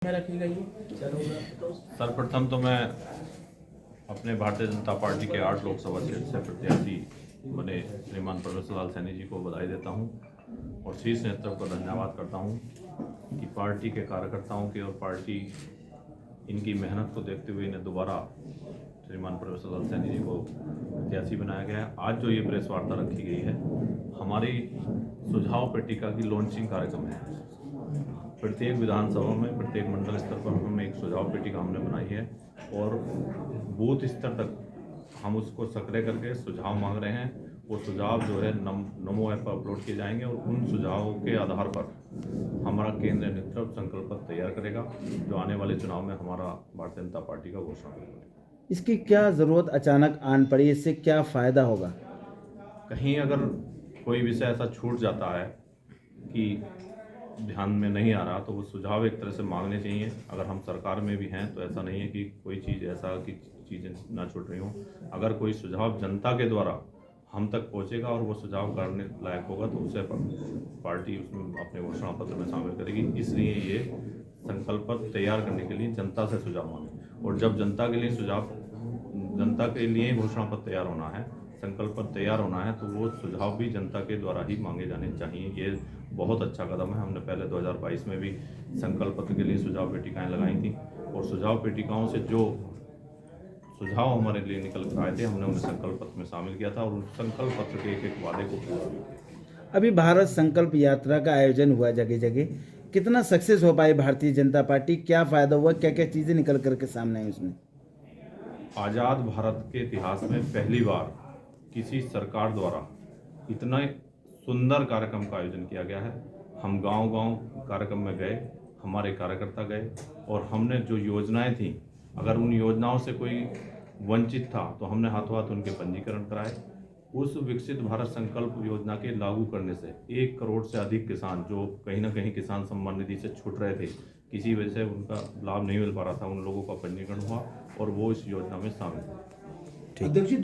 रखी गई है। सर्वप्रथम तो मैं अपने भारतीय जनता पार्टी के 8 लोकसभा सीट से प्रत्याशी बने श्रीमान परमेश्वर लाल सैनी जी को बधाई देता हूं और शीर्ष नेतृत्व को धन्यवाद करता हूं कि पार्टी के कार्यकर्ताओं की और पार्टी इनकी मेहनत को देखते हुए इन्हें दोबारा श्रीमान परमेश्वर लाल सैनी जी को प्रत्याशी बनाया गया है। आज जो ये प्रेस वार्ता रखी गई है, हमारी सुझाव पेटिका की लॉन्चिंग कार्यक्रम है। प्रत्येक विधानसभा में, प्रत्येक मंडल स्तर पर हमने एक सुझाव पेटिका हमने बनाई है और बूथ स्तर तक हम उसको सक्रिय करके सुझाव मांग रहे हैं। वो सुझाव जो है नमो ऐप पर अपलोड किए जाएंगे और उन सुझावों के आधार पर हमारा केंद्रीय नेतृत्व संकल्प पत्र तैयार करेगा, जो आने वाले चुनाव में हमारा भारतीय जनता पार्टी का घोषणा करेगा। इसकी क्या ज़रूरत अचानक आन पड़ी, इससे क्या फ़ायदा होगा? कहीं अगर कोई विषय ऐसा छूट जाता है कि ध्यान में नहीं आ रहा, तो वो सुझाव एक तरह से मांगने चाहिए। अगर हम सरकार में भी हैं तो ऐसा नहीं है कि कोई चीज़ ऐसा कि चीज़ें ना छूट रही हों। अगर कोई सुझाव जनता के द्वारा हम तक पहुंचेगा और वो सुझाव करने लायक होगा तो उसे पार्टी उसमें अपने घोषणा पत्र में शामिल करेगी। इसलिए ये संकल्प पत्र तैयार करने के लिए जनता से सुझाव मांगे, और जब जनता के लिए घोषणा पत्र तैयार होना है, संकल्प पत्र तैयार होना है, तो वो सुझाव भी जनता के द्वारा ही मांगे जाने चाहिए। ये बहुत अच्छा कदम है। हमने पहले 2022 में भी संकल्प पत्र के लिए सुझाव पेटिकाएं लगाई थी और सुझाव पेटिकाओं से जो सुझाव हमारे लिए निकल कर आए थे, हमने उन्हें संकल्प पत्र में शामिल किया था और उस संकल्प पत्र के एक वादे को पूरा भी किया। अभी भारत संकल्प यात्रा का आयोजन हुआ जगह जगह, कितना सक्सेस हो पाई भारतीय जनता पार्टी? क्या फ़ायदा हुआ, क्या क्या चीज़ें निकल करके सामने आई उसमें? आज़ाद भारत के इतिहास में पहली बार किसी सरकार द्वारा इतना सुंदर कार्यक्रम का आयोजन किया गया है। हम गांव-गांव कार्यक्रम में गए, हमारे कार्यकर्ता गए और हमने जो योजनाएं थी, अगर उन योजनाओं से कोई वंचित था तो हमने हाथों हाथ उनके पंजीकरण कराए। उस विकसित भारत संकल्प योजना के लागू करने से 1 करोड़ से अधिक किसान, जो कहीं ना कहीं किसान सम्मान निधि से छूट रहे थे, किसी वजह से उनका लाभ नहीं मिल पा रहा था, उन लोगों का पंजीकरण हुआ और वो इस योजना में शामिल हुए। अध्यक्ष जी